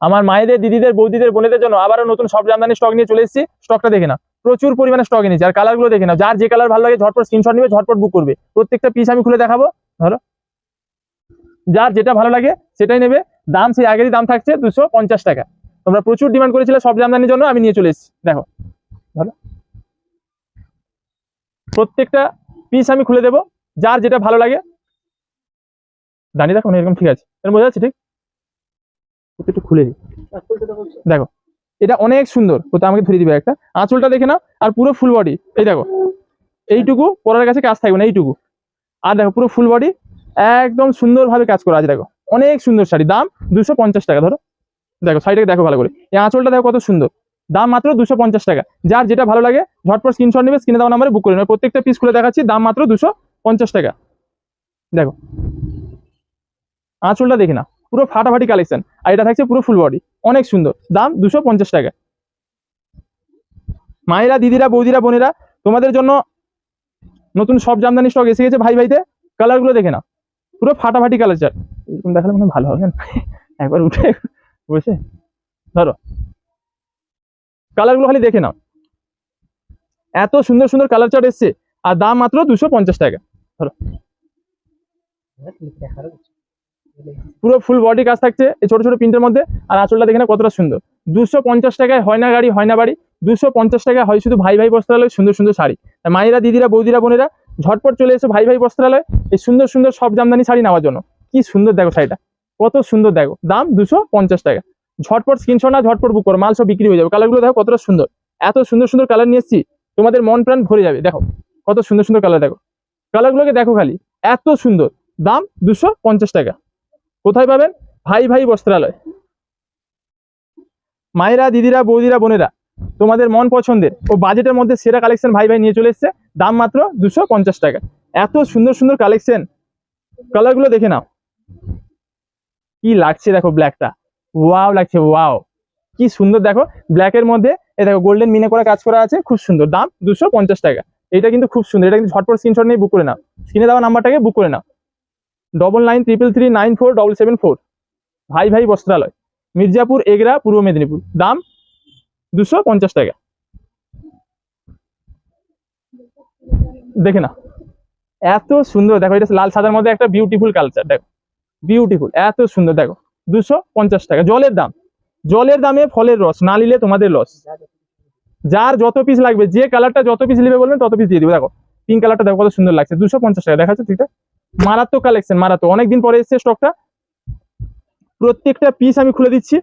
আমার মায়েদের, দিদিদের, বৌদিদের, বোনেদের জন্য আবারও নতুন সব জামদানি স্টক নিয়ে চলে এসেছি। স্টকটা দেখে না, প্রচুর পরিমাণে স্টক এনেছি। আর কালারগুলো দেখে না, যার যে কালার ভালো লাগে ঝটপট স্ক্রিনশট নিবে, ঝটপট বুক করবে। প্রত্যেকটা পিস আমি খুলে দেখাবো। ধরো, যার যেটা ভালো লাগে সেটাই নেবে। দাম সেই আগেরই দাম থাকছে 250 টাকা। তোমরা প্রচুর ডিমান্ড করেছিলে সব জামদানির জন্য, আমি নিয়ে চলে এসেছি। দেখো, ধরো, প্রত্যেকটা পিস আমি খুলে দেবো, যার যেটা ভালো লাগে। দাঁড়িয়ে দেখো এরকম, ঠিক আছে, এর বোঝা যাচ্ছে ঠিক? একটু খুলে দিই, দেখো এটা অনেক সুন্দর। কোথাও আমাকে ধরে দিবে একটা, আঁচলটা দেখে নাও। আর পুরো ফুল বডি, এই দেখো এইটুকু পরার কাছে কাজ থাকবে না, এইটুকু। আর দেখো পুরো ফুল বডি একদম সুন্দরভাবে কাজ করা আছে। দেখো অনেক সুন্দর শাড়ি, দাম 250 টাকা। ধরো, দেখো শাড়িটাকে দেখো ভালো করে, এই আঁচলটা দেখো কত সুন্দর, দাম মাত্র 250 টাকা। যার যেটা ভালো লাগে ঝটপট স্ক্রিনশট নেবে, স্ক্রিনে দেওয়া নাম্বারে বুক করে নেবে। প্রত্যেকটা পিস খুলে দেখাচ্ছি, দাম মাত্র 250 টাকা। দেখো আঁচলটা দেখে না, পুরো ফাটাফাটি কালেকশন। আর এটা থাকছে পুরো ফুল বডি, অনেক সুন্দর, দাম 250 টাকা। মায়েরা, দিদিরা, বৌদিরা, বোনেরা, তোমাদের জন্য নতুন সব জামদানি স্টক এসে গেছে। ভাই ভাইতে কালারগুলো দেখে না, পুরো ফাটাফাটি কালার। চার এরকম দেখালে মনে ভালো হবে না, একবার উঠে বসে ধরো, কালারগুলো খালি দেখে নাও, এত সুন্দর সুন্দর কালার চার্ট এসছে। আর দাম মাত্র 250 টাকা। ধরো, পুরো ফুল বডি কাজ থাকছে এই ছোট ছোট প্রিন্টের মধ্যে। আর আঁচলটা দেখে না কতটা সুন্দর। 250 টাকায় হয় না গাড়ি, হয় না বাড়ি। 250 টাকায় হয় শুধু ভাই ভাই বস্ত্রালয় সুন্দর সুন্দর শাড়ি। মায়েরা, দিদিরা, বৌদিরা, বোনেরা, ঝটপট চলে এসো ভাই ভাই বস্ত্রালয় এই সুন্দর সুন্দর সব জামদানি শাড়ি নেওয়ার জন্য। কি সুন্দর দেখো শাড়িটা, কত সুন্দর দেখো, দাম 250 টাকা। ঝটপট স্ক্রিনশট না, ঝটপট বুক করো, মাল সব বিক্রি হয়ে যাবে। কালারগুলো দেখো কতটা সুন্দর, এত সুন্দর সুন্দর কালার নিয়ে এসেছি, তোমাদের মন প্রাণ ভরে যাবে। দেখো কত সুন্দর সুন্দর কালার, দেখো কালারগুলোকে দেখো খালি, এত সুন্দর, দাম 250 টাকা। কোথায় পাবেন? ভাই ভাই বস্ত্রালয়। মায়েরা, দিদিরা, বৌদিরা, বোনেরা, তোমাদের মন পছন্দের ও বাজেটের মধ্যে সেরা কালেকশন ভাই ভাই নিয়ে চলে এসছে, দাম মাত্র 250 টাকা। এত সুন্দর সুন্দর কালেকশন, কালারগুলো দেখে নাও, কি লাগছে দেখো, ব্ল্যাকটা ওয়াও লাগছে, ওয়াও কি সুন্দর দেখো। ব্ল্যাকের মধ্যে এই দেখো গোল্ডেন মিনে করা কাজ করা আছে, খুব সুন্দর, দাম 250 টাকা। এটা কিন্তু খুব সুন্দর, এটা কিন্তু ঝটপট স্ক্রিনশট নিয়ে বুক করে নাও, স্ক্রিনে দেওয়া নাম্বারটাকে বুক করে নাও, 9933394774। ভাই ভাই বস্ত্রালয়, মির্জাপুর, এগরা, পূর্ব মেদিনীপুর, দাম 250 টাকা। দেখে না, এত সুন্দর দেখো, এটা লাল সাদার মধ্যে একটা বিউটিফুল কালচার, দেখো বিউটিফুল, এত সুন্দর দেখো। 250 টাকা, জলের দাম, জলের দামে ফলের রস, না নিলে তোমাদের লস। যার যত পিস লাগবে, যে কালারটা যত পিস নেবে বলবেন তত পিস দিয়ে দিবো। দেখো পিঙ্ক কালারটা দেখো কত সুন্দর লাগছে, 250 টাকা। দেখাচ্ছে ঠিক আছে, মারাত্মক কালেকশন, মারাত্মক, অনেকদিন পরে এসছে স্টকটা। প্রত্যেকটা পিস আমি খুলে দিচ্ছি,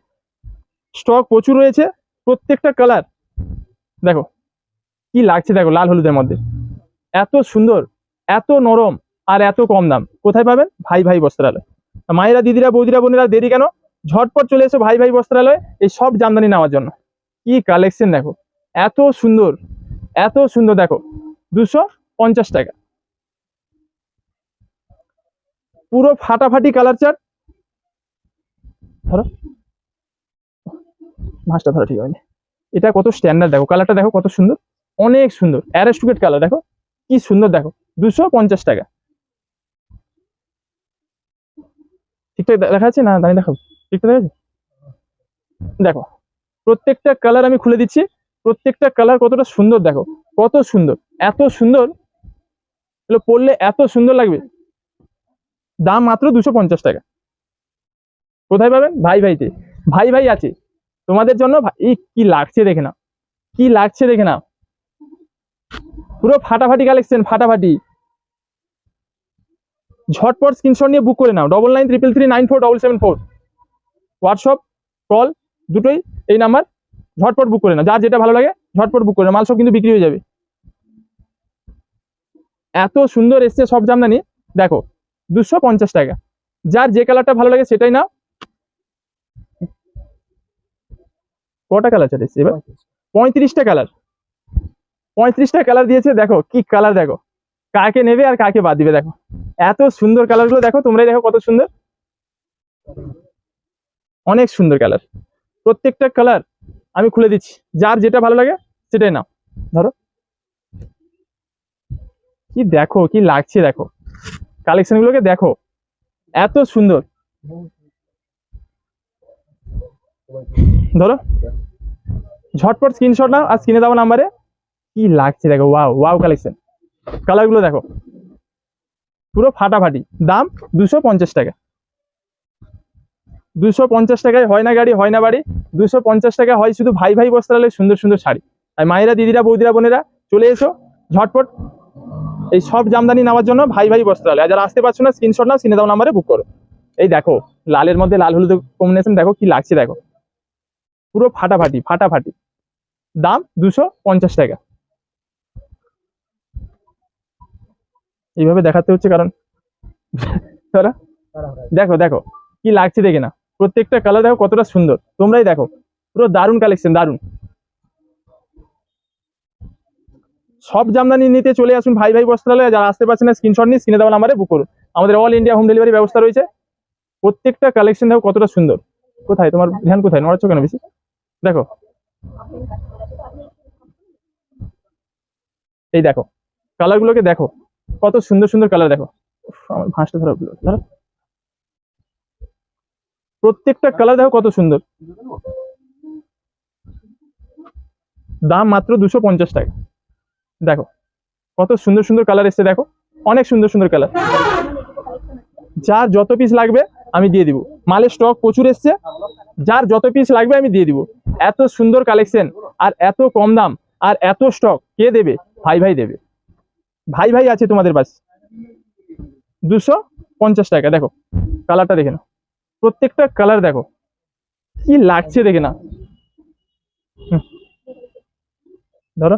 স্টক প্রচুর রয়েছে। প্রত্যেকটা কালার দেখো কি লাগছে, দেখো লাল হলুদের মধ্যে, এত সুন্দর, এত নরম, আর এত কম দাম। কোথায় পাবেন? ভাই ভাই বস্ত্রালয়। মায়েরা, দিদিরা, বৌদিরা, বোনেরা, দেরি কেন, ঝটপট চলে এসো ভাই ভাই বস্ত্রালয় এই সব জামদানি নেওয়ার জন্য। কি কালেকশন দেখো, এত সুন্দর, এত সুন্দর দেখো, 250 টাকা। পুরো ফাটাফাটি কালার চার্ট। ধরো মাছটা ধরো, ঠিক হয়নি, এটা কত স্ট্যান্ডার্ড দেখো, কালারটা দেখো কত সুন্দর, অনেক সুন্দর, অ্যারেস্টুকেট কালার দেখো কি সুন্দর দেখো, 250 টাকা। ঠিকঠাক দেখা যাচ্ছে না? দাঁড়িয়ে দেখো, ঠিকঠাক দেখা যাচ্ছে? দেখো প্রত্যেকটা কালার আমি খুলে দিচ্ছি, প্রত্যেকটা কালার কতটা সুন্দর দেখো, কত সুন্দর, এত সুন্দর, এগুলো পরলে এত সুন্দর লাগবে। দাম মাত্র 250 টাকা। কোথায় পাবেন? ভাই ভাইতে, ভাই ভাই আছে তোমাদের জন্য। কি লাগছে দেখে নাও, কি লাগছে দেখে নাও, পুরো ফাটাফাটি কালেকশন, ফাটাফাটি। ঝটপট স্ক্রিনশট নিয়ে বুক করে নাও, 9933394774। হোয়াটসঅ্যাপ, কল দুটোই এই নাম্বার, ঝটপট বুক করে নাও, যার যেটা ভালো লাগে ঝটপট বুক করে নাও, মাল সব কিন্তু বিক্রি হয়ে যাবে। এত সুন্দর এসছে সব জামদানি, দেখো 250 টাকা। যার যে কালারটা ভালো লাগে সেটাই নাও। কটা কালার চাইছে এবার? 35টা কালার, 35টা কালার দিয়েছে। দেখো কি কালার, দেখো কাকে নেবে আর কাকে বাদ দিবে। দেখো এত সুন্দর কালার গুলো, দেখো তোমরাই দেখো কত সুন্দর, অনেক সুন্দর কালার। প্রত্যেকটা কালার আমি খুলে দিচ্ছি, যার যেটা ভালো লাগে সেটাই নাও। ধরো কি দেখো, কি লাগছে দেখো, কালেকশন গুলোকে দেখো, এত সুন্দর। ধরো ঝটপট স্ক্রিনশট নাও আর স্ক্রিনে দেওয়া নাম্বারে। কি লাগছে দেখো, ওয়াও ওয়াও কালেকশন, কালারগুলো দেখো পুরো ফাটাফাটি। দাম 250 টাকা। 250 টাকায় হয় না গাড়ি, হয় না বাড়ি। 250 টাকা হয় শুধু ভাই ভাই বস্ত্রালয় সুন্দর সুন্দর শাড়ি। আর মায়েরা, দিদিরা, বৌদিরা, বোনেরা চলে এসো ঝটপট এই সব জামদানি নেওয়ার জন্য ভাই ভাই বস্ত্রালয়। আর যারা আসতে পারছো না স্ক্রিনশট নাও, স্ক্রিনে দেওয়া নাম্বারে বুক করো। এই দেখো লালের মধ্যে লাল হলুদ কম্বিনেশন, দেখো কি লাগছে দেখো, পুরো ফাটাফাটি ফাটাফাটি। দাম 250 টাকা। এইভাবে দেখাতে হচ্ছে কারণ দেখো দেখো কি লাগছে দেখে না, প্রত্যেকটা কালার দেখো কতটা সুন্দর, তোমরাই দেখো পুরো দারুণ কালেকশন, দারুণ। সব জামদানি নিতে চলে আসুন ভাই ভাই বস্ত্রালয়। যারা আসতে পারছেন না স্ক্রিনশট নিয়ে স্ক্রিনে দেওয়া নাম্বারে বুক করুন। আমাদের অল ইন্ডিয়া হোম ডেলিভারি ব্যবস্থা রয়েছে। প্রত্যেকটা কালেকশন দেখো কতটা সুন্দর। কোথায় তোমার ধ্যান, কোথায় নড়াচ্ছ কেন বেশি? দেখো এই দেখো কালারগুলোকে দেখো, কত সুন্দর সুন্দর কালার দেখো। উফ, আমার ভাঁজটা ধরো ধরো, প্রত্যেকটা কালার দেখো কত সুন্দর। দাম মাত্র 250 টাকা। দেখো কত সুন্দর সুন্দর কালার এসছে, দেখো অনেক সুন্দর সুন্দর কালার। যার যত পিস লাগবে আমি দিয়ে দিব, মালের স্টক প্রচুর এসছে, যার যত পিস লাগবে আমি দিয়ে দিব। এত সুন্দর কালেকশন আর এত কম দাম আর এত স্টক কে দেবে? ভাই ভাই দেবে। ভাই ভাই আছে তোমাদের পাশে। 250 টাকা। দেখো কালারটা দেখে না, প্রত্যেকটা কালার দেখো কি লাগছে দেখে না। ধরো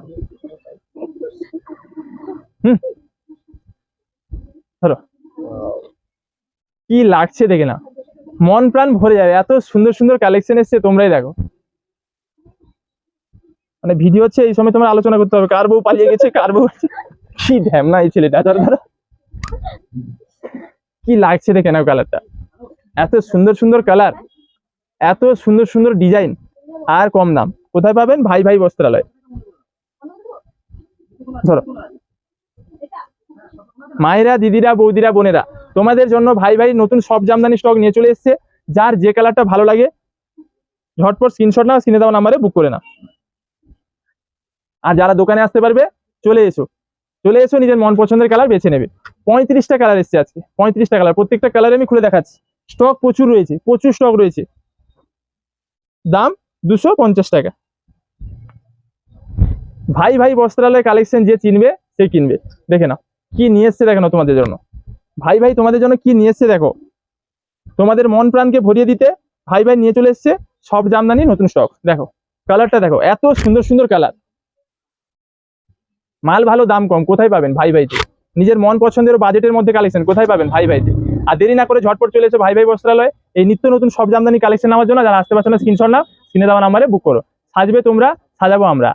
ধরো কি লাগছে দেখে না, মন প্রাণ ভরে যাবে। এত সুন্দর সুন্দর কালেকশন এসছে, তোমরাই দেখো। মানে ভিডিও হচ্ছে এই সময় তোমার আলোচনা করতে হবে, কার বউ পালিয়ে গেছে, কার বউ কি ঢ্যামনা এই ছেলেটা। ধরো ধরো কি লাগছে দেখে নাও কালারটা, এত সুন্দর সুন্দর কালার, এত সুন্দর সুন্দর ডিজাইন আর কম দাম। কোথায় পাবেন? ভাই ভাই বস্ত্রালয়। ধরো মায়েরা, দিদিরা, বৌদিরা, বোনেরা, তোমাদের জন্য ভাই ভাই নতুন সব জামদানি স্টক নিয়ে চলে এসেছে। যার যে কালারটা ভালো লাগে ঝটপট স্ক্রিনশট নাও, স্ক্রিনে দেওয়া নাম্বারে বুক করে নাও। আর যারা দোকানে আসতে পারবে চলে এসো, চলে এসো, নিজের মন পছন্দের কালার বেছে নেবে। 35টা কালার এসছে আজকে, 35টা কালার। প্রত্যেকটা কালারে আমি খুলে দেখাচ্ছি, স্টক প্রচুর রয়েছে, প্রচুর স্টক রয়েছে। দাম 250 টাকা। ভাই ভাই বস্ত্রালয় কালেকশন যে চিনবে সে কিনবে। দেখে নাও কি নিয়ে এসছে, দেখে নাও তোমাদের জন্য ভাই ভাই তোমাদের জন্য কি নিয়ে এসছে দেখো। তোমাদের মন প্রাণকে ভরিয়ে দিতে ভাই ভাই নিয়ে চলে এসছে সব জামদানি নতুন স্টক। দেখো কালারটা দেখো, এত সুন্দর সুন্দর কালার। মাল ভালো, দাম কম, কোথায় পাবেন? ভাই ভাইতে। নিজের মন পছন্দের বাজেটের মধ্যে কালেকশন কোথায় পাবেন? ভাই ভাইতে। আর দেরি না করে ঝটপট চলে এসো ভাই ভাই বস্ত্রালয় এই নিত্য নতুন সব জামদানি কালেকশন নেওয়ার জন্য। যারা আসতে পারছো না স্ক্রিনশট নাও, স্ক্রিনে দেওয়া নাম্বারে বুক করো। সাজবে তোমরা, সাজাবো আমরা।